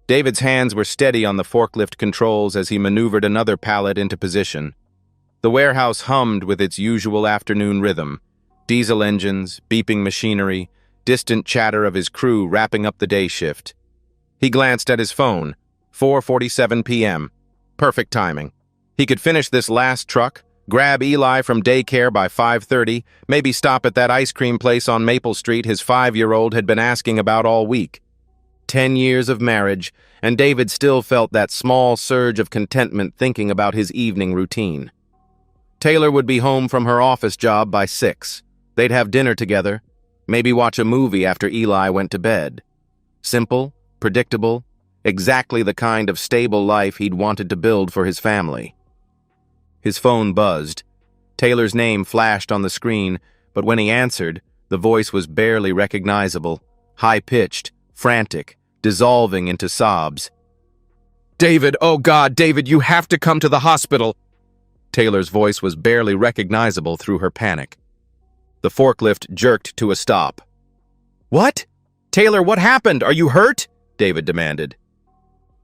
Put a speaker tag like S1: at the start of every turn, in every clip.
S1: David's hands were steady on the forklift controls as he maneuvered another pallet into position. The warehouse hummed with its usual afternoon rhythm: diesel engines, beeping machinery, distant chatter of his crew wrapping up the day shift. He glanced at his phone. 4:47 p.m. Perfect timing. He could finish this last truck, grab Eli from daycare by 5:30, maybe stop at that ice cream place on Maple Street his 5-year-old had been asking about all week. 10 years of marriage, and David still felt that small surge of contentment thinking about his evening routine. Taylor would be home from her office job by 6. They'd have dinner together, maybe watch a movie after Eli went to bed. Simple, predictable, exactly the kind of stable life he'd wanted to build for his family. His phone buzzed. Taylor's name flashed on the screen, but when he answered, the voice was barely recognizable, high-pitched, frantic, dissolving into sobs. "David, oh God, David, you have to come to the hospital!" Taylor's voice was barely recognizable through her panic. The forklift jerked to a stop. "What? Taylor, what happened? Are you hurt?" David demanded.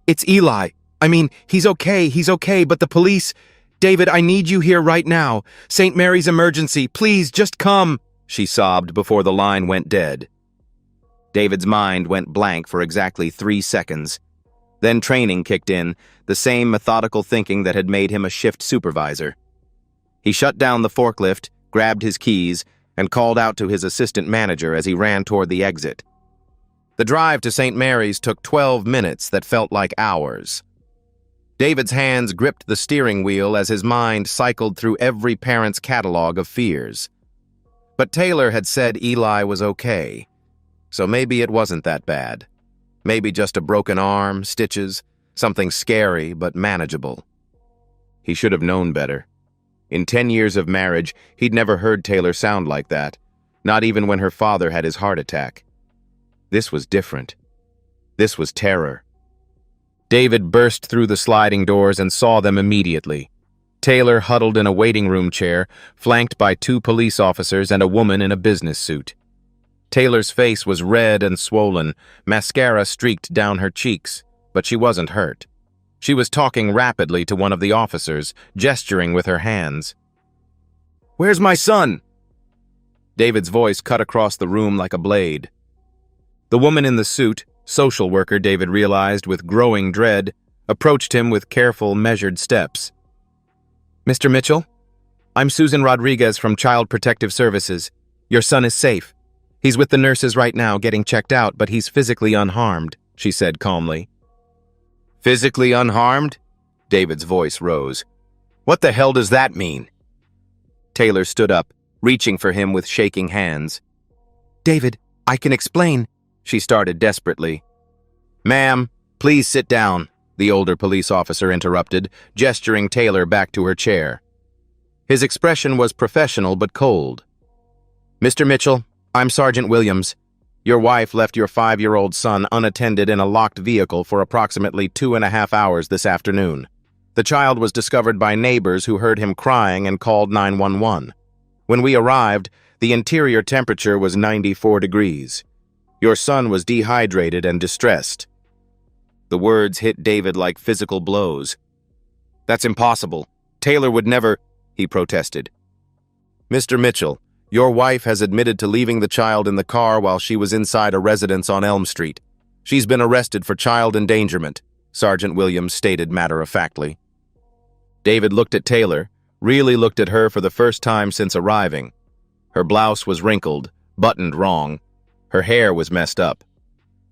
S1: "It's Eli. I mean, he's okay, but the police... David, I need you here right now. St. Mary's emergency. Please, just come," she sobbed before the line went dead. David's mind went blank for exactly 3 seconds. Then training kicked in, the same methodical thinking that had made him a shift supervisor. He shut down the forklift, grabbed his keys, and called out to his assistant manager as he ran toward the exit. The drive to St. Mary's took 12 minutes that felt like hours. David's hands gripped the steering wheel as his mind cycled through every parent's catalog of fears. But Taylor had said Eli was okay, so maybe it wasn't that bad. Maybe just a broken arm, stitches, something scary but manageable. He should have known better. In 10 years of marriage, he'd never heard Taylor sound like that, not even when her father had his heart attack. This was different. This was terror. David burst through the sliding doors and saw them immediately. Taylor huddled in a waiting room chair, flanked by 2 police officers and a woman in a business suit. Taylor's face was red and swollen, mascara streaked down her cheeks, but she wasn't hurt. She was talking rapidly to one of the officers, gesturing with her hands. "Where's my son?" David's voice cut across the room like a blade. The woman in the suit, social worker David realized with growing dread, approached him with careful, measured steps. "Mr. Mitchell? I'm Susan Rodriguez from Child Protective Services. Your son is safe. He's with the nurses right now getting checked out, but he's physically unharmed," she said calmly. "Physically unharmed?" David's voice rose. "What the hell does that mean?" Taylor stood up, reaching for him with shaking hands. "David, I can explain," she started desperately. "Ma'am, please sit down," the older police officer interrupted, gesturing Taylor back to her chair. His expression was professional but cold. "Mr. Mitchell, I'm Sergeant Williams. Your wife left your 5-year-old son unattended in a locked vehicle for approximately 2.5 hours this afternoon. The child was discovered by neighbors who heard him crying and called 911. When we arrived, the interior temperature was 94 degrees. Your son was dehydrated and distressed." The words hit David like physical blows. "That's impossible. Taylor would never," he protested. "Mr. Mitchell, your wife has admitted to leaving the child in the car while she was inside a residence on Elm Street. She's been arrested for child endangerment," Sergeant Williams stated matter-of-factly. David looked at Taylor, really looked at her for the first time since arriving. Her blouse was wrinkled, buttoned wrong. Her hair was messed up.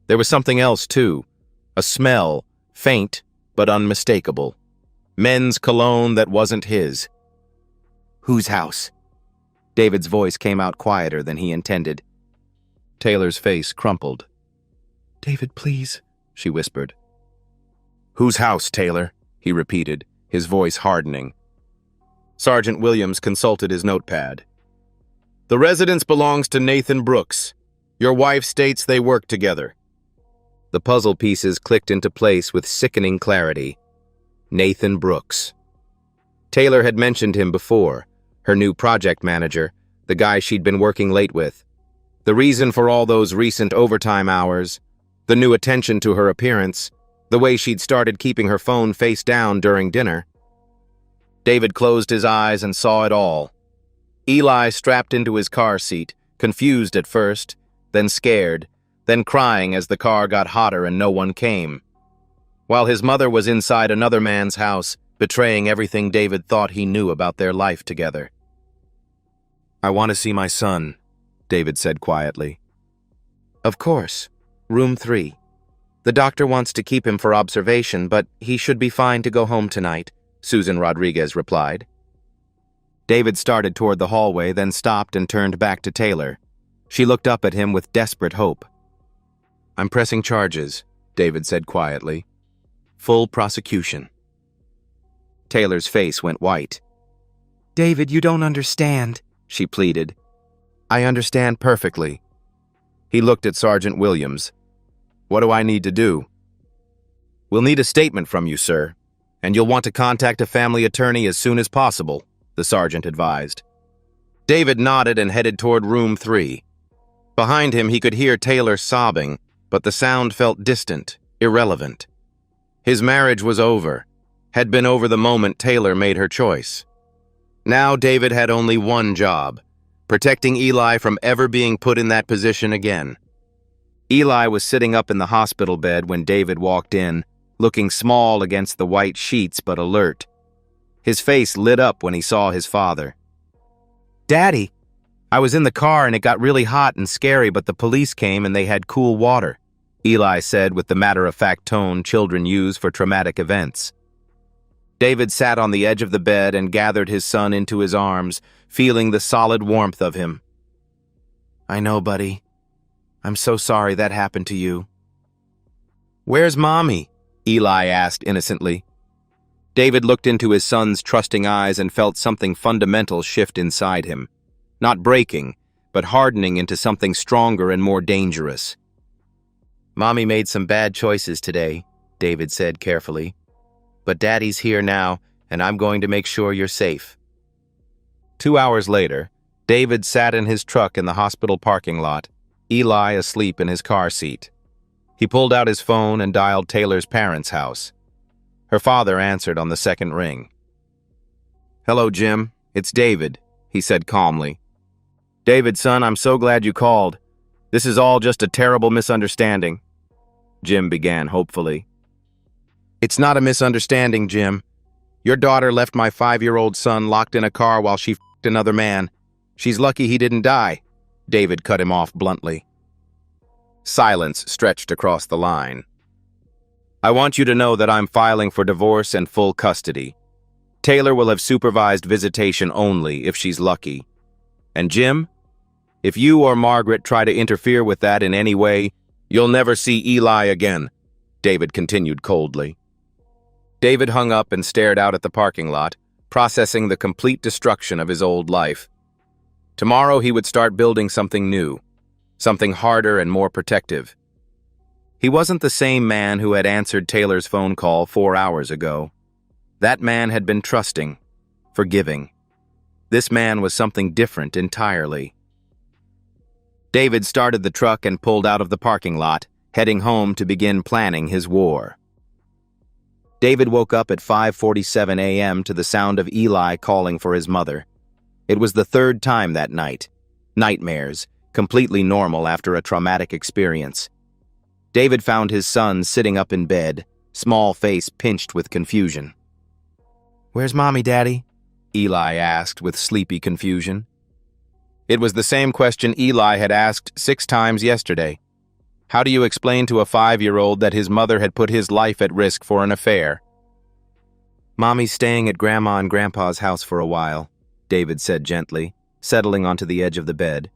S1: There was something else, too. A smell, faint but unmistakable. Men's cologne that wasn't his. "Whose house?" David's voice came out quieter than he intended. Taylor's face crumpled. "David, please," she whispered. "Whose house, Taylor?" he repeated, his voice hardening. Sergeant Williams consulted his notepad. "The residence belongs to Nathan Brooks. Your wife states they work together." The puzzle pieces clicked into place with sickening clarity. Nathan Brooks. Taylor had mentioned him before, her new project manager, the guy she'd been working late with. The reason for all those recent overtime hours, the new attention to her appearance, The way she'd started keeping her phone face down during dinner. David closed his eyes and saw it all. Eli strapped into his car seat, confused at first, then scared, then crying as the car got hotter and no one came. While his mother was inside another man's house, betraying everything David thought he knew about their life together. "I want to see my son," David said quietly. "Of course. Room 3. The doctor wants to keep him for observation, but he should be fine to go home tonight," Susan Rodriguez replied. David started toward the hallway, then stopped and turned back to Taylor. She looked up at him with desperate hope. "I'm pressing charges," David said quietly. "Full prosecution." Taylor's face went white. "David, you don't understand," she pleaded. "I understand perfectly." He looked at Sergeant Williams. "What do I need to do?" "We'll need a statement from you, sir, and you'll want to contact a family attorney as soon as possible," the sergeant advised. David nodded and headed toward room 3. Behind him, he could hear Taylor sobbing, but the sound felt distant, irrelevant. His marriage was over, had been over the moment Taylor made her choice. Now David had only one job, protecting Eli from ever being put in that position again. Eli was sitting up in the hospital bed when David walked in, looking small against the white sheets but alert. His face lit up when he saw his father. "Daddy, I was in the car and it got really hot and scary, but the police came and they had cool water," Eli said with the matter-of-fact tone children use for traumatic events. David sat on the edge of the bed and gathered his son into his arms, feeling the solid warmth of him. "I know, buddy. I'm so sorry that happened to you." "Where's Mommy?" Eli asked innocently. David looked into his son's trusting eyes and felt something fundamental shift inside him. Not breaking, but hardening into something stronger and more dangerous. "Mommy made some bad choices today," David said carefully. "But Daddy's here now, and I'm going to make sure you're safe." 2 hours later, David sat in his truck in the hospital parking lot, Eli asleep in his car seat. He pulled out his phone and dialed Taylor's parents' house. Her father answered on the second ring. "Hello, Jim. It's David," he said calmly. "David, son, I'm so glad you called. This is all just a terrible misunderstanding," Jim began hopefully. "It's not a misunderstanding, Jim. Your daughter left my 5-year-old son locked in a car while she f***ed another man. She's lucky he didn't die," David cut him off bluntly. Silence stretched across the line. "I want you to know that I'm filing for divorce and full custody. Taylor will have supervised visitation only if she's lucky. And Jim, if you or Margaret try to interfere with that in any way, you'll never see Eli again," David continued coldly. David hung up and stared out at the parking lot, processing the complete destruction of his old life. Tomorrow he would start building something new, something harder and more protective. He wasn't the same man who had answered Taylor's phone call 4 hours ago. That man had been trusting, forgiving. This man was something different entirely. David started the truck and pulled out of the parking lot, heading home to begin planning his war. David woke up at 5:47 a.m. to the sound of Eli calling for his mother. It was the 3rd time that night. Nightmares, completely normal after a traumatic experience. David found his son sitting up in bed, small face pinched with confusion. "Where's Mommy, Daddy?" Eli asked with sleepy confusion. It was the same question Eli had asked 6 times yesterday. How do you explain to a 5-year-old that his mother had put his life at risk for an affair? "Mommy's staying at Grandma and Grandpa's house for a while," David said gently, settling onto the edge of the bed.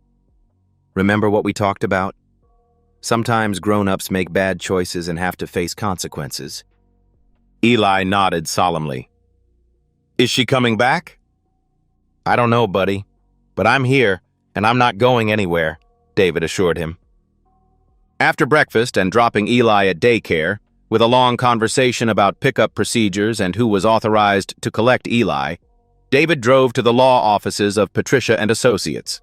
S1: "Remember what we talked about? Sometimes grown-ups make bad choices and have to face consequences." Eli nodded solemnly. "Is she coming back?" "I don't know, buddy, but I'm here, and I'm not going anywhere," David assured him. After breakfast and dropping Eli at daycare, with a long conversation about pickup procedures and who was authorized to collect Eli, David drove to the law offices of Patricia and Associates.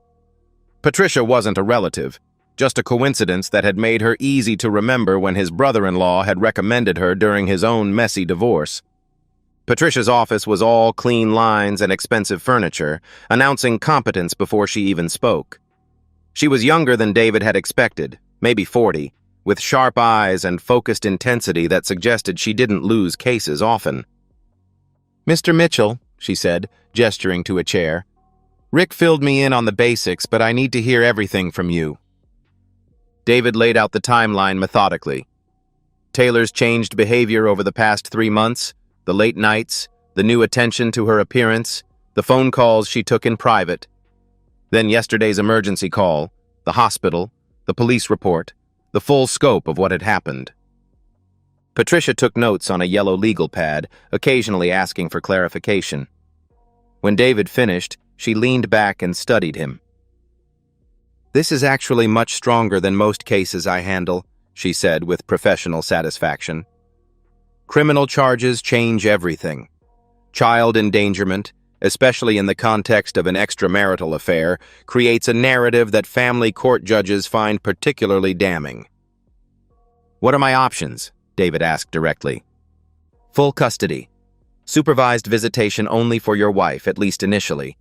S1: Patricia wasn't a relative, just a coincidence that had made her easy to remember when his brother-in-law had recommended her during his own messy divorce. Patricia's office was all clean lines and expensive furniture, announcing competence before she even spoke. She was younger than David had expected, maybe 40, with sharp eyes and focused intensity that suggested she didn't lose cases often. "Mr. Mitchell," she said, gesturing to a chair, "Rick filled me in on the basics, but I need to hear everything from you." David laid out the timeline methodically. Taylor's changed behavior over the past 3 months, the late nights, the new attention to her appearance, the phone calls she took in private. Then yesterday's emergency call, the hospital, the police report, the full scope of what had happened. Patricia took notes on a yellow legal pad, occasionally asking for clarification. When David finished, she leaned back and studied him. "This is actually much stronger than most cases I handle," she said with professional satisfaction. "Criminal charges change everything. Child endangerment, especially in the context of an extramarital affair, creates a narrative that family court judges find particularly damning." "What are my options?" David asked directly. "Full custody. Supervised visitation only for your wife, at least initially.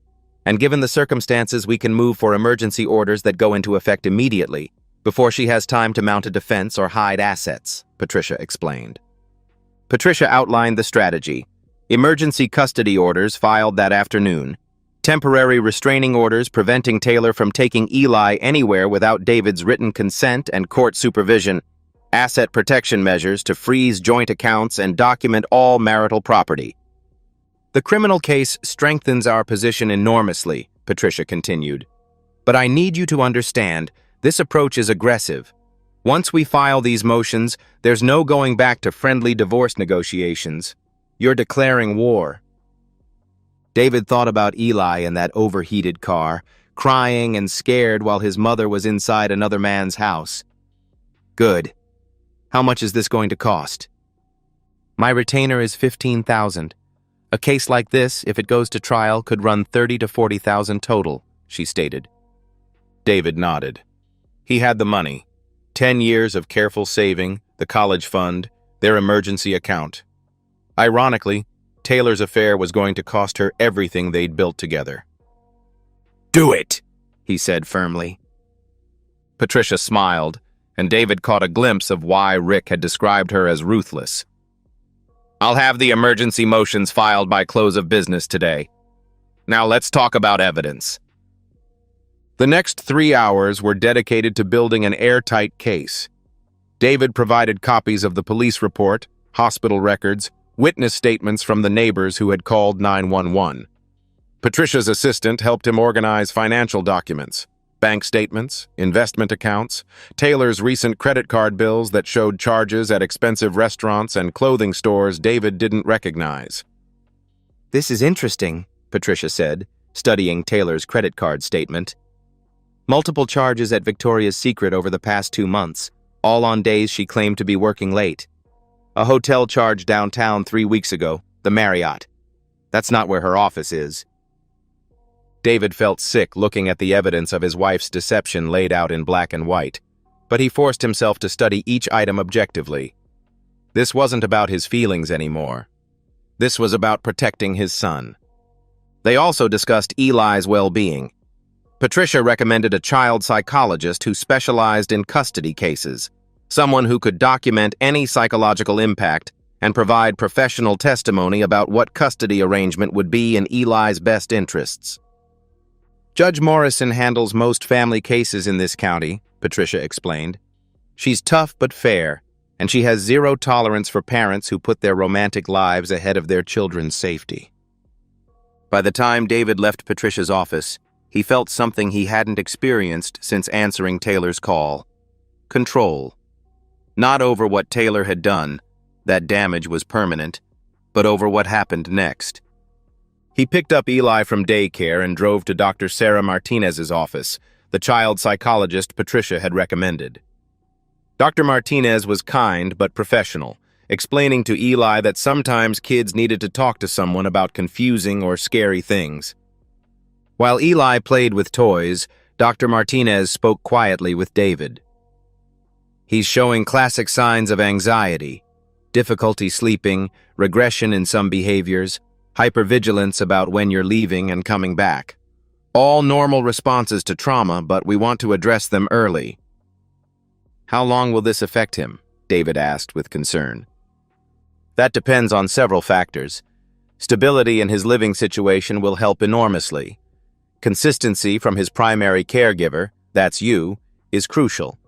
S1: And given the circumstances, we can move for emergency orders that go into effect immediately, before she has time to mount a defense or hide assets," Patricia explained. Patricia outlined the strategy. Emergency custody orders filed that afternoon. Temporary restraining orders preventing Taylor from taking Eli anywhere without David's written consent and court supervision. Asset protection measures to freeze joint accounts and document all marital property. "The criminal case strengthens our position enormously," Patricia continued. "But I need you to understand, this approach is aggressive. Once we file these motions, there's no going back to friendly divorce negotiations. You're declaring war." David thought about Eli in that overheated car, crying and scared while his mother was inside another man's house. "Good. How much is this going to cost?" "My retainer is $15,000. A case like this, if it goes to trial, could run $30,000 to $40,000 total," she stated. David nodded. He had the money. 10 years of careful saving, the college fund, their emergency account. Ironically, Taylor's affair was going to cost her everything they'd built together. "Do it," he said firmly. Patricia smiled, and David caught a glimpse of why Rick had described her as ruthless. "I'll have the emergency motions filed by close of business today. Now let's talk about evidence." The next 3 hours were dedicated to building an airtight case. David provided copies of the police report, hospital records, witness statements from the neighbors who had called 911. Patricia's assistant helped him organize financial documents, bank statements, investment accounts, Taylor's recent credit card bills that showed charges at expensive restaurants and clothing stores David didn't recognize. "This is interesting," Patricia said, studying Taylor's credit card statement. "Multiple charges at Victoria's Secret over the past 2 months, all on days she claimed to be working late. A hotel charge downtown 3 weeks ago, the Marriott. That's not where her office is." David felt sick looking at the evidence of his wife's deception laid out in black and white, but he forced himself to study each item objectively. This wasn't about his feelings anymore. This was about protecting his son. They also discussed Eli's well-being. Patricia recommended a child psychologist who specialized in custody cases, someone who could document any psychological impact and provide professional testimony about what custody arrangement would be in Eli's best interests. "Judge Morrison handles most family cases in this county," Patricia explained. "She's tough but fair, and she has zero tolerance for parents who put their romantic lives ahead of their children's safety." By the time David left Patricia's office, he felt something he hadn't experienced since answering Taylor's call. Control. Not over what Taylor had done, that damage was permanent, but over what happened next. He picked up Eli from daycare and drove to Dr. Sarah Martinez's office, the child psychologist Patricia had recommended. Dr. Martinez was kind but professional, explaining to Eli that sometimes kids needed to talk to someone about confusing or scary things. While Eli played with toys, Dr. Martinez spoke quietly with David. He's showing classic signs of anxiety, difficulty sleeping, regression in some behaviors, hypervigilance about when you're leaving and coming back. All normal responses to trauma, but we want to address them early. How long will this affect him? David asked with concern. That depends on several factors. Stability in his living situation will help enormously. Consistency from his primary caregiver, that's you, is crucial.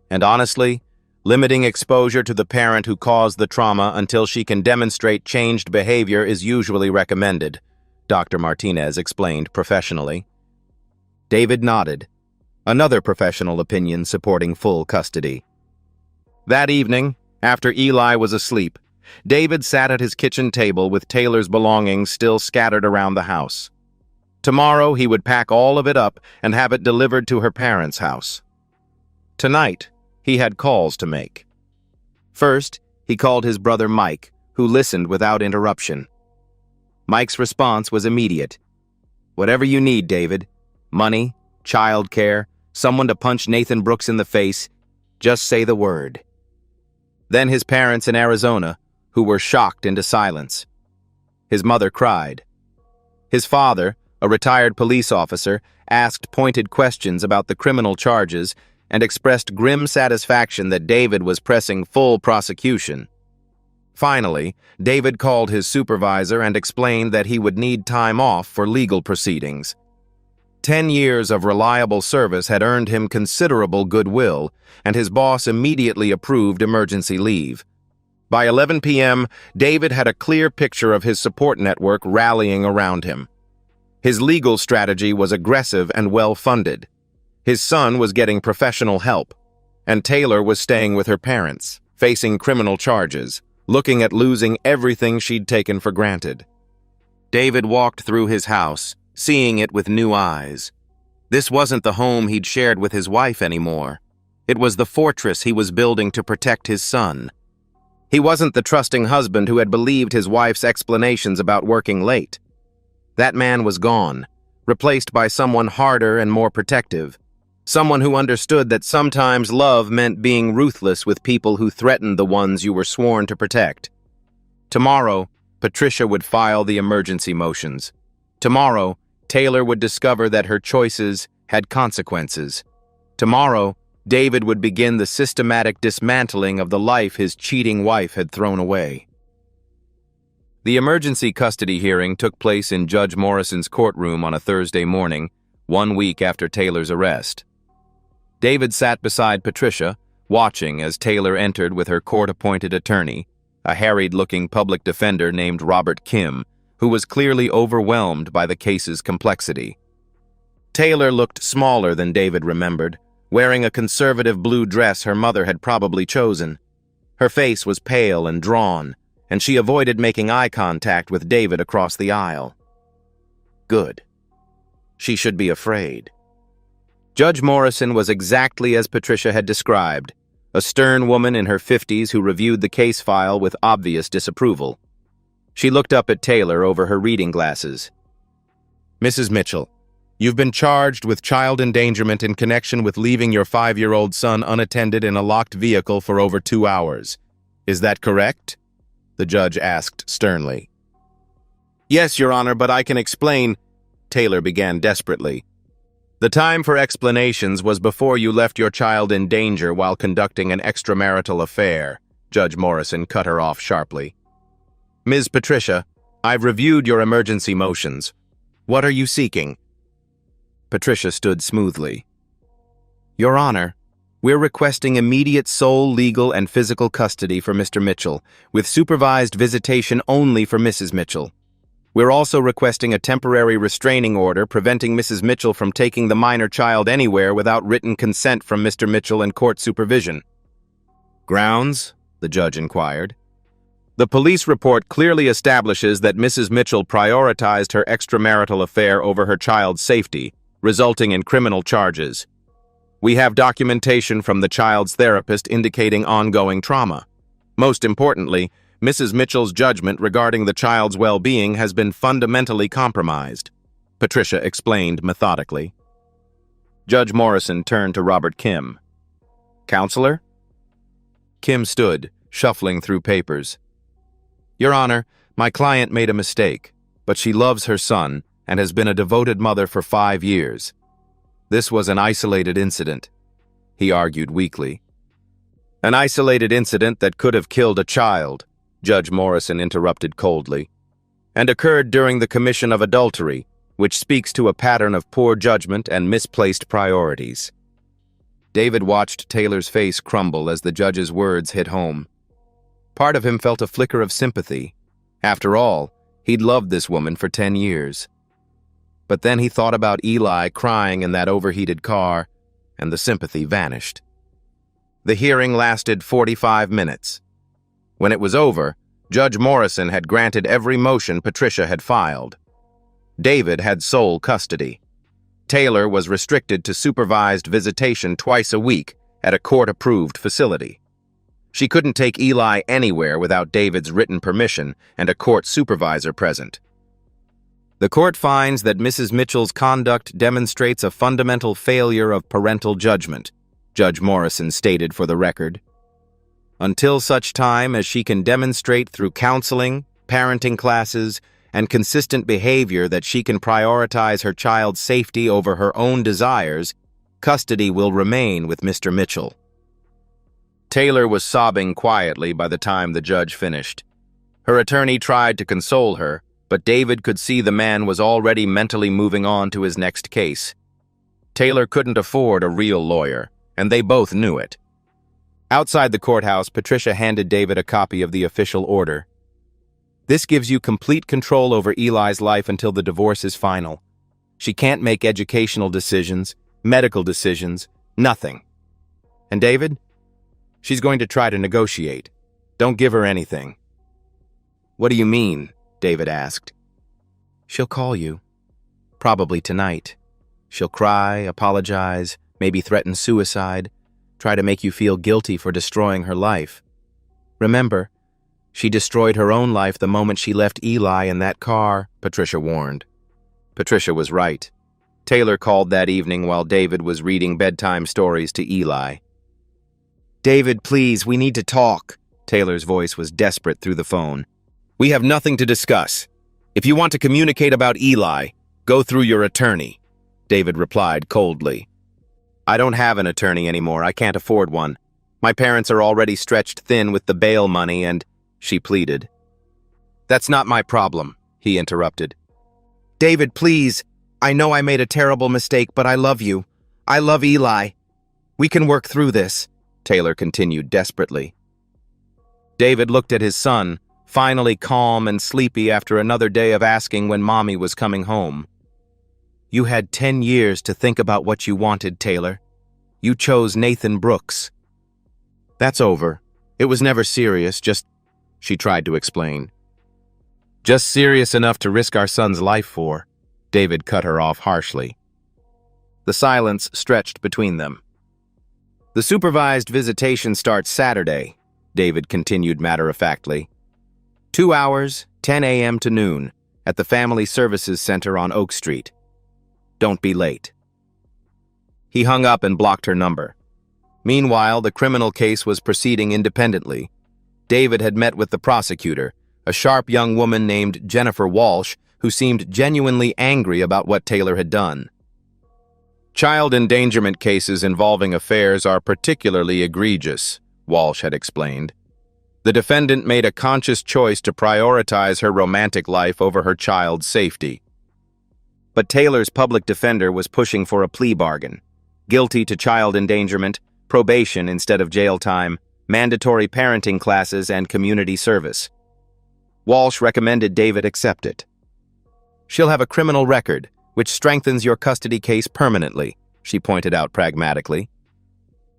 S1: And honestly, limiting exposure to the parent who caused the trauma until she can demonstrate changed behavior is usually recommended, Dr. Martinez explained professionally. David nodded, another professional opinion supporting full custody. That evening, after Eli was asleep, David sat at his kitchen table with Taylor's belongings still scattered around the house. Tomorrow he would pack all of it up and have it delivered to her parents' house. Tonight, he had calls to make. First, he called his brother Mike, who listened without interruption. Mike's response was immediate. Whatever you need, David. Money, childcare, someone to punch Nathan Brooks in the face, just say the word. Then his parents in Arizona, who were shocked into silence. His mother cried. His father, a retired police officer, asked pointed questions about the criminal charges and expressed grim satisfaction that David was pressing full prosecution. Finally, David called his supervisor and explained that he would need time off for legal proceedings. 10 years of reliable service had earned him considerable goodwill, and his boss immediately approved emergency leave. By 11 p.m., David had a clear picture of his support network rallying around him. His legal strategy was aggressive and well-funded. His son was getting professional help, and Taylor was staying with her parents, facing criminal charges, looking at losing everything she'd taken for granted. David walked through his house, seeing it with new eyes. This wasn't the home he'd shared with his wife anymore. It was the fortress he was building to protect his son. He wasn't the trusting husband who had believed his wife's explanations about working late. That man was gone, replaced by someone harder and more protective. Someone who understood that sometimes love meant being ruthless with people who threatened the ones you were sworn to protect. Tomorrow, Patricia would file the emergency motions. Tomorrow, Taylor would discover that her choices had consequences. Tomorrow, David would begin the systematic dismantling of the life his cheating wife had thrown away. The emergency custody hearing took place in Judge Morrison's courtroom on a Thursday morning, 1 week after Taylor's arrest. David sat beside Patricia, watching as Taylor entered with her court-appointed attorney, a harried-looking public defender named Robert Kim, who was clearly overwhelmed by the case's complexity. Taylor looked smaller than David remembered, wearing a conservative blue dress her mother had probably chosen. Her face was pale and drawn, and she avoided making eye contact with David across the aisle. Good. She should be afraid. Judge Morrison was exactly as Patricia had described, a stern woman in her 50s who reviewed the case file with obvious disapproval. She looked up at Taylor over her reading glasses. Mrs. Mitchell, you've been charged with child endangerment in connection with leaving your 5-year-old son unattended in a locked vehicle for over 2 hours. Is that correct? The judge asked sternly. Yes, Your Honor, but I can explain, Taylor began desperately. The time for explanations was before you left your child in danger while conducting an extramarital affair, Judge Morrison cut her off sharply. Ms. Patricia, I've reviewed your emergency motions. What are you seeking? Patricia stood smoothly. Your Honor, we're requesting immediate sole legal and physical custody for Mr. Mitchell, with supervised visitation only for Mrs. Mitchell. We're also requesting a temporary restraining order preventing Mrs. Mitchell from taking the minor child anywhere without written consent from Mr. Mitchell and court supervision. Grounds? The judge inquired. The police report clearly establishes that Mrs. Mitchell prioritized her extramarital affair over her child's safety, resulting in criminal charges. We have documentation from the child's therapist indicating ongoing trauma. Most importantly, Mrs. Mitchell's judgment regarding the child's well-being has been fundamentally compromised, Patricia explained methodically. Judge Morrison turned to Robert Kim. "Counselor?" Kim stood, shuffling through papers. "Your Honor, my client made a mistake, but she loves her son and has been a devoted mother for 5 years. This was an isolated incident," he argued weakly. "An isolated incident that could have killed a child," Judge Morrison interrupted coldly, "and occurred during the commission of adultery, which speaks to a pattern of poor judgment and misplaced priorities." David watched Taylor's face crumble as the judge's words hit home. Part of him felt a flicker of sympathy. After all, he'd loved this woman for 10 years. But then he thought about Eli crying in that overheated car, and the sympathy vanished. The hearing lasted 45 minutes. When it was over, Judge Morrison had granted every motion Patricia had filed. David had sole custody. Taylor was restricted to supervised visitation twice a week at a court-approved facility. She couldn't take Eli anywhere without David's written permission and a court supervisor present. "The court finds that Mrs. Mitchell's conduct demonstrates a fundamental failure of parental judgment," Judge Morrison stated for the record. "Until such time as she can demonstrate through counseling, parenting classes, and consistent behavior that she can prioritize her child's safety over her own desires, custody will remain with Mr. Mitchell." Taylor was sobbing quietly by the time the judge finished. Her attorney tried to console her, but David could see the man was already mentally moving on to his next case. Taylor couldn't afford a real lawyer, and they both knew it. Outside the courthouse, Patricia handed David a copy of the official order. "This gives you complete control over Eli's life until the divorce is final. She can't make educational decisions, medical decisions, nothing. And David? She's going to try to negotiate. Don't give her anything." "What do you mean?" David asked. "She'll call you. Probably tonight. She'll cry, apologize, maybe threaten suicide, try to make you feel guilty for destroying her life. Remember, she destroyed her own life the moment she left Eli in that car," Patricia warned. Patricia was right. Taylor called that evening while David was reading bedtime stories to Eli. "David, please, we need to talk." Taylor's voice was desperate through the phone. "We have nothing to discuss. If you want to communicate about Eli, go through your attorney," David replied coldly. "I don't have an attorney anymore. I can't afford one. My parents are already stretched thin with the bail money and—" she pleaded. "That's not my problem," he interrupted. "David, please. I know I made a terrible mistake, but I love you. I love Eli. We can work through this," Taylor continued desperately. David looked at his son, finally calm and sleepy after another day of asking when Mommy was coming home. "You had 10 years to think about what you wanted, Taylor. You chose Nathan Brooks." "That's over. It was never serious, just—" she tried to explain. "Just serious enough to risk our son's life for," David cut her off harshly. The silence stretched between them. "The supervised visitation starts Saturday," David continued matter-of-factly. 2 hours, 10 a.m. to noon, at the Family Services Center on Oak Street. Don't be late." He hung up and blocked her number. Meanwhile, the criminal case was proceeding independently. David had met with the prosecutor, a sharp young woman named Jennifer Walsh, who seemed genuinely angry about what Taylor had done. "Child endangerment cases involving affairs are particularly egregious," Walsh had explained. "The defendant made a conscious choice to prioritize her romantic life over her child's safety." But Taylor's public defender was pushing for a plea bargain. Guilty to child endangerment, probation instead of jail time, mandatory parenting classes, and community service. Walsh recommended David accept it. "She'll have a criminal record, which strengthens your custody case permanently," she pointed out pragmatically.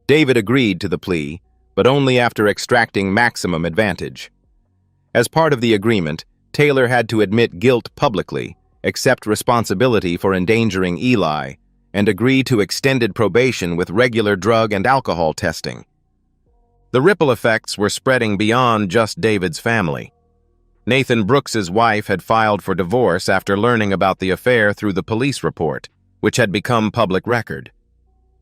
S1: David agreed to the plea, but only after extracting maximum advantage. As part of the agreement, Taylor had to admit guilt publicly, accept responsibility for endangering Eli, and agree to extended probation with regular drug and alcohol testing. The ripple effects were spreading beyond just David's family. Nathan Brooks's wife had filed for divorce after learning about the affair through the police report, which had become public record.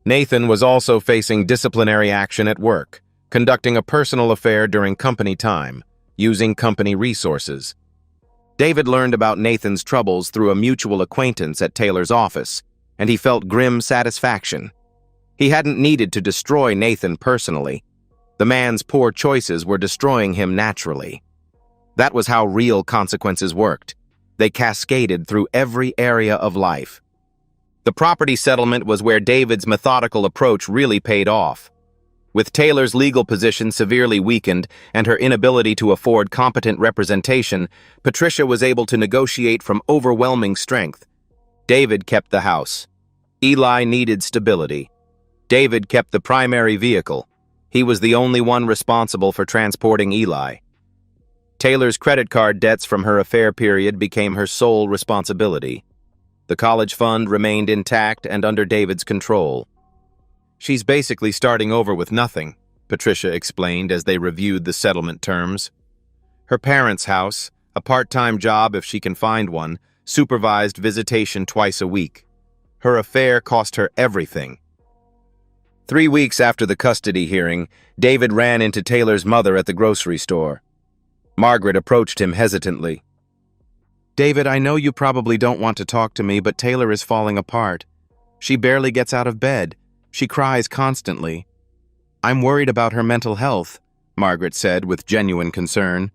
S1: Nathan was also facing disciplinary action at work, conducting a personal affair during company time, using company resources. David learned about Nathan's troubles through a mutual acquaintance at Taylor's office, and he felt grim satisfaction. He hadn't needed to destroy Nathan personally. The man's poor choices were destroying him naturally. That was how real consequences worked. They cascaded through every area of life. The property settlement was where David's methodical approach really paid off. With Taylor's legal position severely weakened and her inability to afford competent representation, Patricia was able to negotiate from overwhelming strength. David kept the house. Eli needed stability. David kept the primary vehicle. He was the only one responsible for transporting Eli. Taylor's credit card debts from her affair period became her sole responsibility. The college fund remained intact and under David's control. "She's basically starting over with nothing," Patricia explained as they reviewed the settlement terms. "Her parents' house, a part-time job if she can find one, supervised visitation twice a week. Her affair cost her everything." 3 weeks after the custody hearing, David ran into Taylor's mother at the grocery store. Margaret approached him hesitantly. "David, I know you probably don't want to talk to me, but Taylor is falling apart. She barely gets out of bed. She cries constantly. I'm worried about her mental health," Margaret said with genuine concern.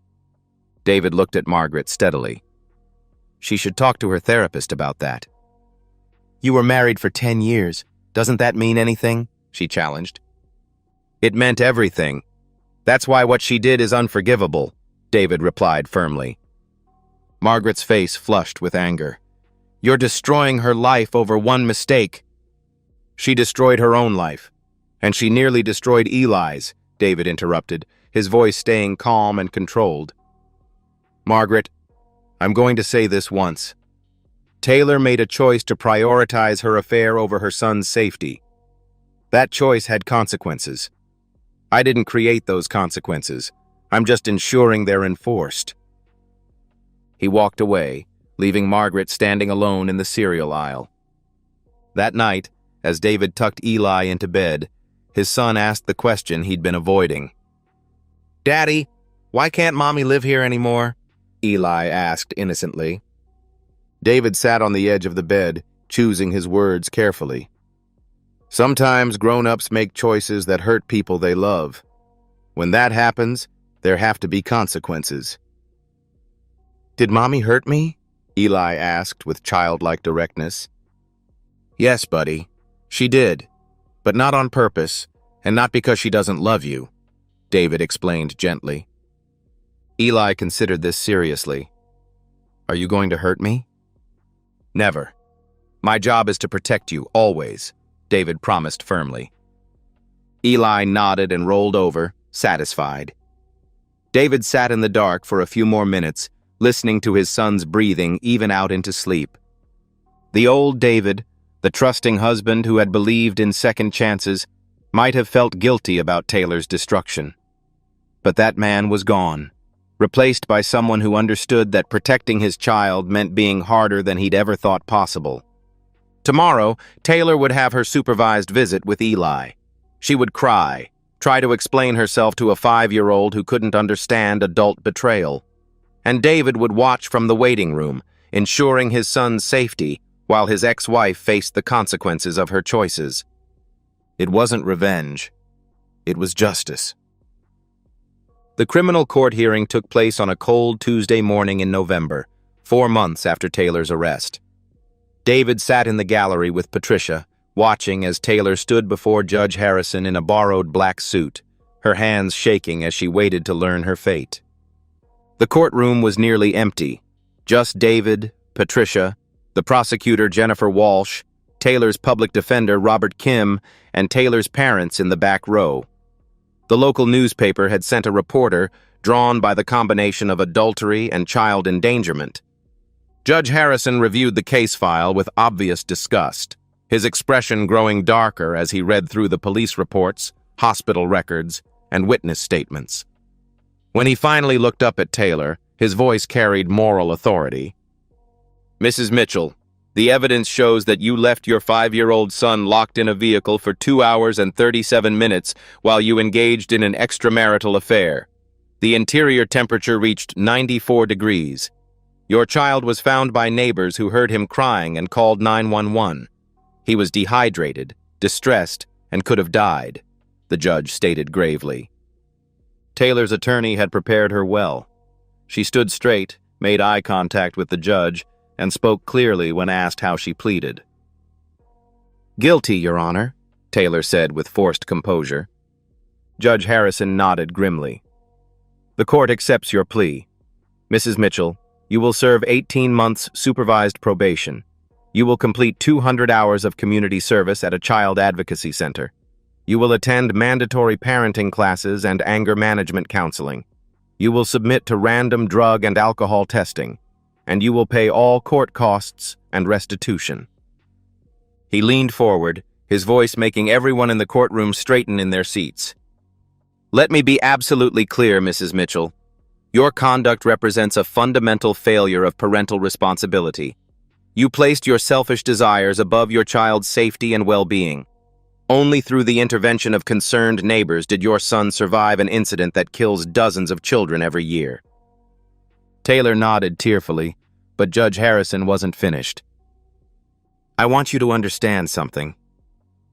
S1: David looked at Margaret steadily. "She should talk to her therapist about that." "You were married for 10 years. Doesn't that mean anything?" she challenged. "It meant everything. That's why what she did is unforgivable," David replied firmly. Margaret's face flushed with anger. "You're destroying her life over one mistake." "She destroyed her own life, and she nearly destroyed Eli's," David interrupted, his voice staying calm and controlled. "Margaret, I'm going to say this once. Taylor made a choice to prioritize her affair over her son's safety. That choice had consequences. I didn't create those consequences. I'm just ensuring they're enforced." He walked away, leaving Margaret standing alone in the cereal aisle. That night, as David tucked Eli into bed, his son asked the question he'd been avoiding. "Daddy, why can't Mommy live here anymore?" Eli asked innocently. David sat on the edge of the bed, choosing his words carefully. "Sometimes grown-ups make choices that hurt people they love. When that happens, there have to be consequences." "Did Mommy hurt me?" Eli asked with childlike directness. "Yes, buddy. She did, but not on purpose, and not because she doesn't love you," David explained gently. Eli considered this seriously. "Are you going to hurt me?" "Never. My job is to protect you, always," David promised firmly. Eli nodded and rolled over, satisfied. David sat in the dark for a few more minutes, listening to his son's breathing even out into sleep. The old David, the trusting husband who had believed in second chances, might have felt guilty about Taylor's destruction. But that man was gone, replaced by someone who understood that protecting his child meant being harder than he'd ever thought possible. Tomorrow, Taylor would have her supervised visit with Eli. She would cry, try to explain herself to a 5-year-old who couldn't understand adult betrayal. And David would watch from the waiting room, ensuring his son's safety while his ex-wife faced the consequences of her choices. It wasn't revenge. It was justice. The criminal court hearing took place on a cold Tuesday morning in November, 4 months after Taylor's arrest. David sat in the gallery with Patricia, watching as Taylor stood before Judge Harrison in a borrowed black suit, her hands shaking as she waited to learn her fate. The courtroom was nearly empty. Just David, Patricia, the prosecutor Jennifer Walsh, Taylor's public defender Robert Kim, and Taylor's parents in the back row. The local newspaper had sent a reporter drawn by the combination of adultery and child endangerment. Judge Harrison reviewed the case file with obvious disgust, his expression growing darker as he read through the police reports, hospital records, and witness statements. When he finally looked up at Taylor, his voice carried moral authority. "Mrs. Mitchell, The evidence shows that you left your 5-year-old son locked in a vehicle for 2 hours and 37 minutes while you engaged in an extramarital affair. The interior temperature reached 94 degrees. Your child was found by neighbors who heard him crying and called 911. He was dehydrated, distressed, and could have died, the judge stated gravely. Taylor's attorney had prepared her well. She stood straight, made eye contact with the judge, and spoke clearly when asked how she pleaded. "Guilty, Your Honor," Taylor said with forced composure. Judge Harrison nodded grimly. "The court accepts your plea. Mrs. Mitchell, you will serve 18 months supervised probation. You will complete 200 hours of community service at a child advocacy center. You will attend mandatory parenting classes and anger management counseling. You will submit to random drug and alcohol testing, and you will pay all court costs and restitution." He leaned forward, his voice making everyone in the courtroom straighten in their seats. "Let me be absolutely clear, Mrs. Mitchell. Your conduct represents a fundamental failure of parental responsibility. You placed your selfish desires above your child's safety and well-being. Only through the intervention of concerned neighbors did your son survive an incident that kills dozens of children every year." Taylor nodded tearfully, but Judge Harrison wasn't finished. "I want you to understand something.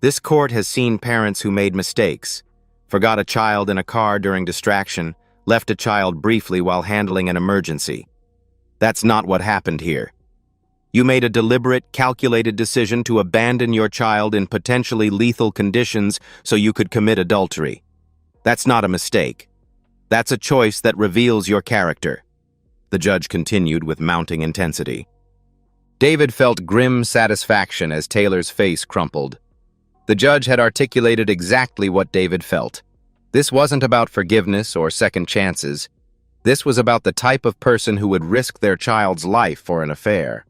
S1: This court has seen parents who made mistakes, forgot a child in a car during distraction, left a child briefly while handling an emergency. That's not what happened here. You made a deliberate, calculated decision to abandon your child in potentially lethal conditions so you could commit adultery. That's not a mistake. That's a choice that reveals your character," the judge continued with mounting intensity. David felt grim satisfaction as Taylor's face crumpled. The judge had articulated exactly what David felt. This wasn't about forgiveness or second chances. This was about the type of person who would risk their child's life for an affair.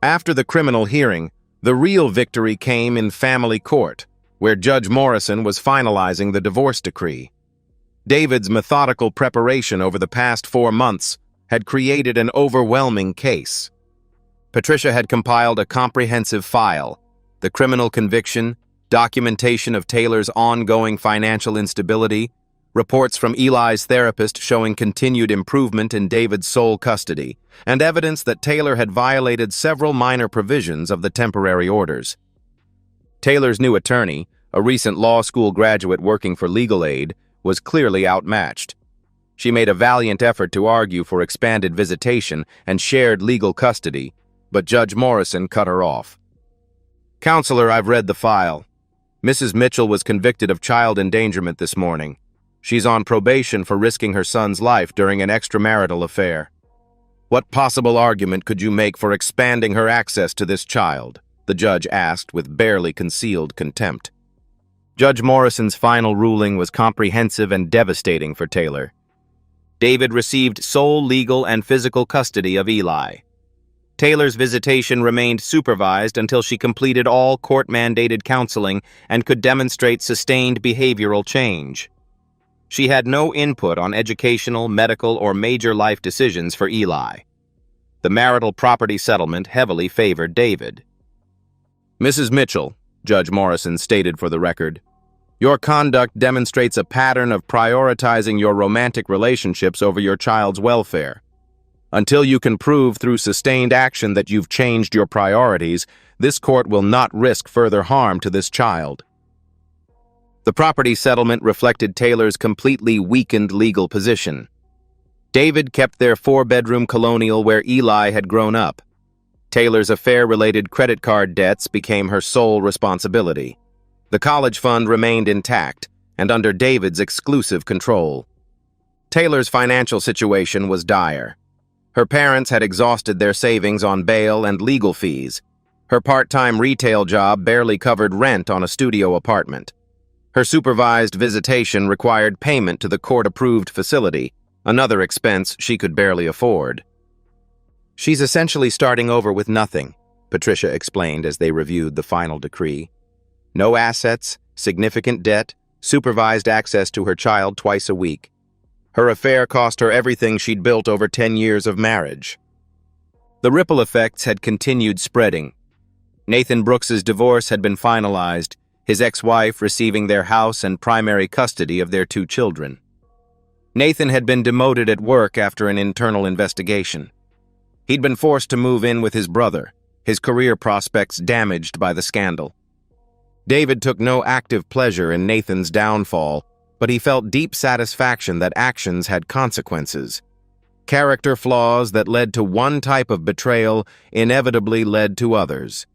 S1: After the criminal hearing, the real victory came in family court, where Judge Morrison was finalizing the divorce decree. David's methodical preparation over the past 4 months had created an overwhelming case. Patricia had compiled a comprehensive file: the criminal conviction, documentation of Taylor's ongoing financial instability, reports from Eli's therapist showing continued improvement in David's sole custody, and evidence that Taylor had violated several minor provisions of the temporary orders. Taylor's new attorney, a recent law school graduate working for legal aid, was clearly outmatched. She made a valiant effort to argue for expanded visitation and shared legal custody, but Judge Morrison cut her off. "Counselor, I've read the file. Mrs. Mitchell was convicted of child endangerment this morning. She's on probation for risking her son's life during an extramarital affair. What possible argument could you make for expanding her access to this child?" the judge asked with barely concealed contempt. Judge Morrison's final ruling was comprehensive and devastating for Taylor. David received sole legal and physical custody of Eli. Taylor's visitation remained supervised until she completed all court-mandated counseling and could demonstrate sustained behavioral change. She had no input on educational, medical, or major life decisions for Eli. The marital property settlement heavily favored David. "Mrs. Mitchell," Judge Morrison stated for the record, "your conduct demonstrates a pattern of prioritizing your romantic relationships over your child's welfare. Until you can prove through sustained action that you've changed your priorities, this court will not risk further harm to this child." The property settlement reflected Taylor's completely weakened legal position. David kept their 4-bedroom colonial where Eli had grown up. Taylor's affair-related credit card debts became her sole responsibility. The college fund remained intact and under David's exclusive control. Taylor's financial situation was dire. Her parents had exhausted their savings on bail and legal fees. Her part-time retail job barely covered rent on a studio apartment. Her supervised visitation required payment to the court-approved facility, another expense she could barely afford. "She's essentially starting over with nothing," Patricia explained as they reviewed the final decree. "No assets, significant debt, supervised access to her child twice a week. Her affair cost her everything she'd built over 10 years of marriage." The ripple effects had continued spreading. Nathan Brooks's divorce had been finalized, his ex-wife receiving their house and primary custody of their 2 children. Nathan had been demoted at work after an internal investigation. He'd been forced to move in with his brother, his career prospects damaged by the scandal. David took no active pleasure in Nathan's downfall, but he felt deep satisfaction that actions had consequences. Character flaws that led to one type of betrayal inevitably led to others.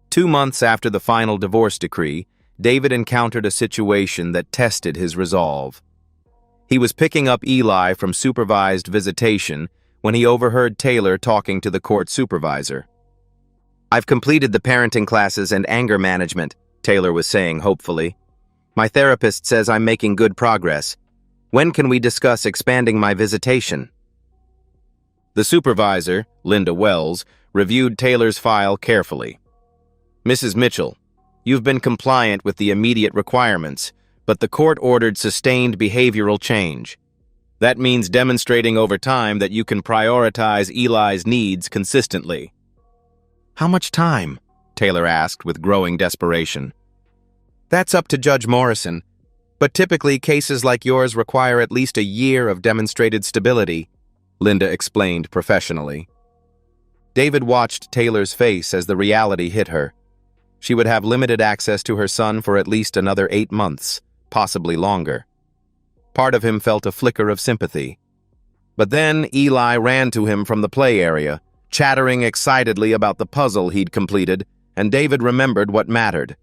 S1: 2 months after the final divorce decree, David encountered a situation that tested his resolve. He was picking up Eli from supervised visitation when he overheard Taylor talking to the court supervisor. "I've completed the parenting classes and anger management," Taylor was saying hopefully. "My therapist says I'm making good progress. When can we discuss expanding my visitation?" The supervisor, Linda Wells, reviewed Taylor's file carefully. "Mrs. Mitchell, you've been compliant with the immediate requirements, but the court ordered sustained behavioral change. That means demonstrating over time that you can prioritize Eli's needs consistently." "How much time?" Taylor asked with growing desperation. "That's up to Judge Morrison, but typically cases like yours require at least a year of demonstrated stability," Linda explained professionally. David watched Taylor's face as the reality hit her. She would have limited access to her son for at least another 8 months, possibly longer. Part of him felt a flicker of sympathy. But then Eli ran to him from the play area, chattering excitedly about the puzzle he'd completed, and David remembered what mattered.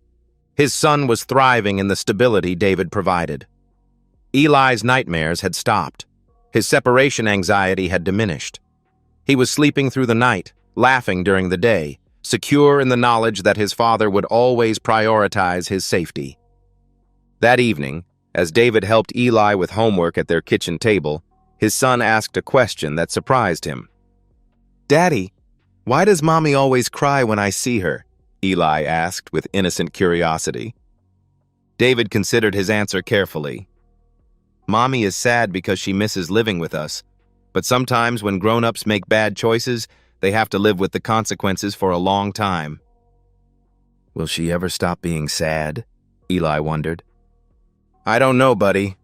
S1: His son was thriving in the stability David provided. Eli's nightmares had stopped. His separation anxiety had diminished. He was sleeping through the night, laughing during the day, secure in the knowledge that his father would always prioritize his safety. That evening, as David helped Eli with homework at their kitchen table, his son asked a question that surprised him. "Daddy, why does Mommy always cry when I see her?" Eli asked with innocent curiosity. David considered his answer carefully. "Mommy is sad because she misses living with us, but sometimes when grown-ups make bad choices, they have to live with the consequences for a long time." "Will she ever stop being sad?" Eli wondered. "I don't know, buddy.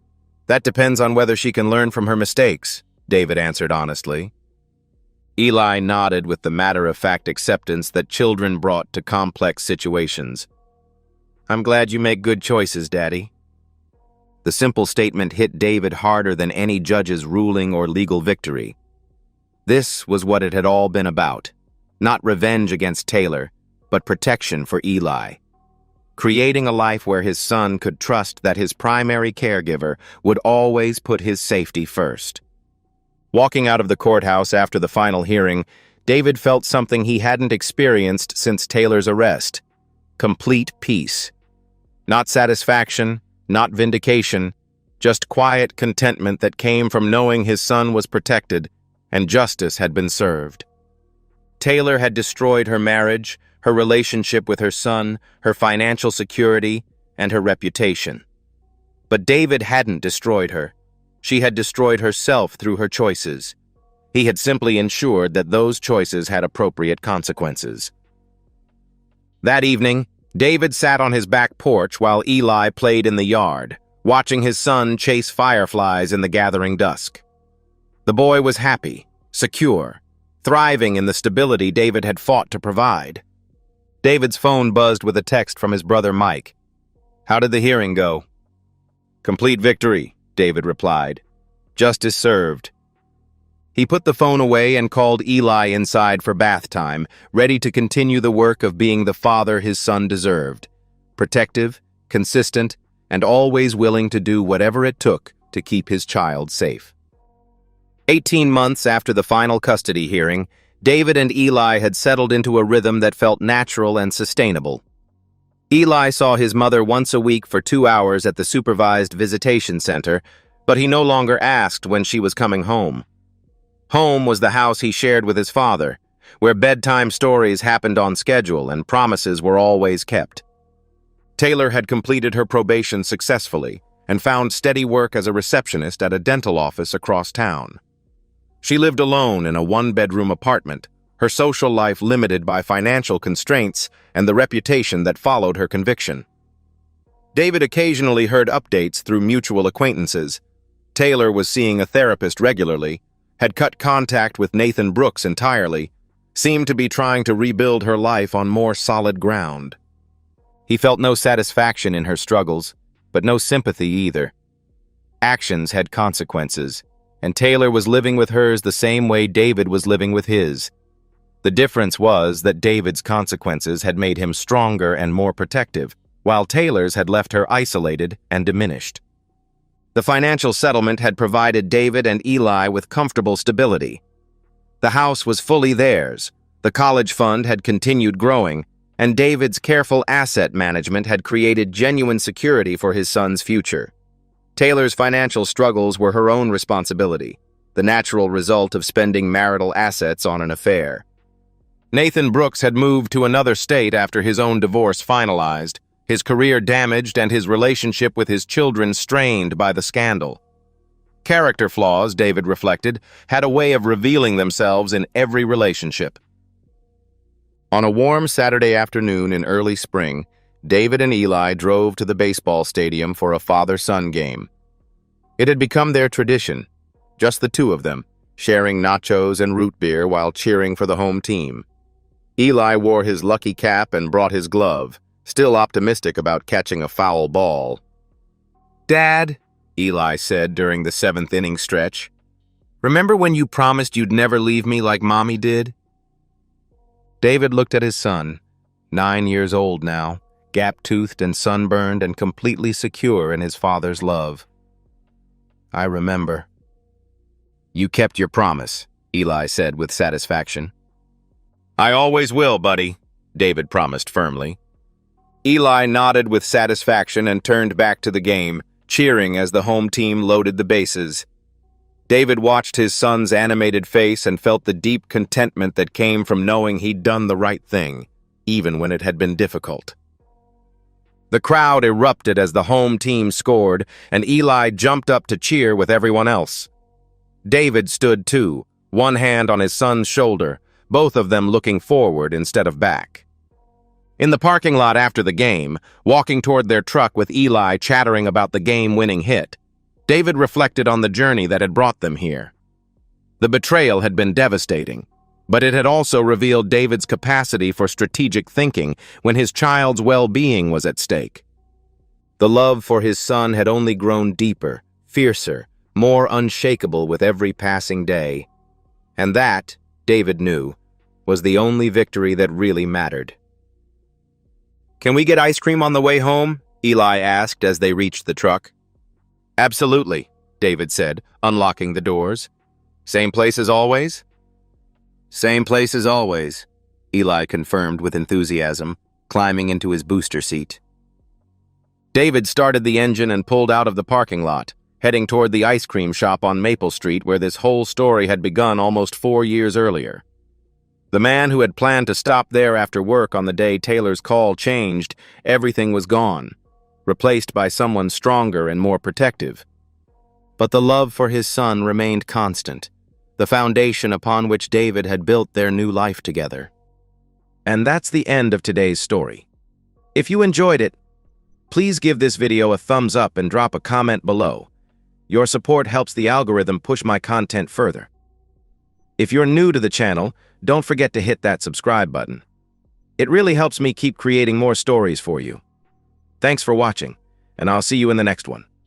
S1: That depends on whether she can learn from her mistakes," David answered honestly. Eli nodded with the matter-of-fact acceptance that children brought to complex situations. "I'm glad you make good choices, Daddy." The simple statement hit David harder than any judge's ruling or legal victory. This was what it had all been about. Not revenge against Taylor, but protection for Eli. Creating a life where his son could trust that his primary caregiver would always put his safety first. Walking out of the courthouse after the final hearing, David felt something he hadn't experienced since Taylor's arrest: complete peace. Not satisfaction, not vindication, just quiet contentment that came from knowing his son was protected and justice had been served. Taylor had destroyed her marriage, her relationship with her son, her financial security, and her reputation. But David hadn't destroyed her. She had destroyed herself through her choices. He had simply ensured that those choices had appropriate consequences. That evening, David sat on his back porch while Eli played in the yard, watching his son chase fireflies in the gathering dusk. The boy was happy, secure, thriving in the stability David had fought to provide. David's phone buzzed with a text from his brother Mike. "How did the hearing go?" "Complete victory," David replied. "Justice served." He put the phone away and called Eli inside for bath time, ready to continue the work of being the father his son deserved. Protective, consistent, and always willing to do whatever it took to keep his child safe. 18 months after the final custody hearing, David and Eli had settled into a rhythm that felt natural and sustainable. Eli saw his mother once a week for 2 hours at the supervised visitation center, but he no longer asked when she was coming home. Home was the house he shared with his father, where bedtime stories happened on schedule and promises were always kept. Taylor had completed her probation successfully and found steady work as a receptionist at a dental office across town. She lived alone in a 1-bedroom apartment, her social life limited by financial constraints and the reputation that followed her conviction. David occasionally heard updates through mutual acquaintances. Taylor was seeing a therapist regularly, had cut contact with Nathan Brooks entirely, seemed to be trying to rebuild her life on more solid ground. He felt no satisfaction in her struggles, but no sympathy either. Actions had consequences, and Taylor was living with hers the same way David was living with his. The difference was that David's consequences had made him stronger and more protective, while Taylor's had left her isolated and diminished. The financial settlement had provided David and Eli with comfortable stability. The house was fully theirs, the college fund had continued growing, and David's careful asset management had created genuine security for his son's future. Taylor's financial struggles were her own responsibility, the natural result of spending marital assets on an affair. Nathan Brooks had moved to another state after his own divorce finalized, his career damaged and his relationship with his children strained by the scandal. Character flaws, David reflected, had a way of revealing themselves in every relationship. On a warm Saturday afternoon in early spring, David and Eli drove to the baseball stadium for a father-son game. It had become their tradition, just the two of them, sharing nachos and root beer while cheering for the home team. Eli wore his lucky cap and brought his glove, still optimistic about catching a foul ball. "Dad," Eli said during the seventh-inning stretch, "remember when you promised you'd never leave me like Mommy did?" David looked at his son, 9 years old now, gap-toothed and sunburned and completely secure in his father's love. "I remember." "You kept your promise," Eli said with satisfaction. "I always will, buddy," David promised firmly. Eli nodded with satisfaction and turned back to the game, cheering as the home team loaded the bases. David watched his son's animated face and felt the deep contentment that came from knowing he'd done the right thing, even when it had been difficult. The crowd erupted as the home team scored, and Eli jumped up to cheer with everyone else. David stood too, one hand on his son's shoulder, both of them looking forward instead of back. In the parking lot after the game, walking toward their truck with Eli chattering about the game-winning hit, David reflected on the journey that had brought them here. The betrayal had been devastating, but it had also revealed David's capacity for strategic thinking when his child's well-being was at stake. The love for his son had only grown deeper, fiercer, more unshakable with every passing day. And that, David knew, was the only victory that really mattered. "Can we get ice cream on the way home?" Eli asked as they reached the truck. "Absolutely," David said, unlocking the doors. "Same place as always?" "Same place as always," Eli confirmed with enthusiasm, climbing into his booster seat. David started the engine and pulled out of the parking lot, heading toward the ice cream shop on Maple Street where this whole story had begun almost 4 years earlier. The man who had planned to stop there after work on the day Taylor's call changed, everything was gone, replaced by someone stronger and more protective. But the love for his son remained constant, the foundation upon which David had built their new life together. And that's the end of today's story. If you enjoyed it, please give this video a thumbs up and drop a comment below. Your support helps the algorithm push my content further. If you're new to the channel, don't forget to hit that subscribe button. It really helps me keep creating more stories for you. Thanks for watching, and I'll see you in the next one.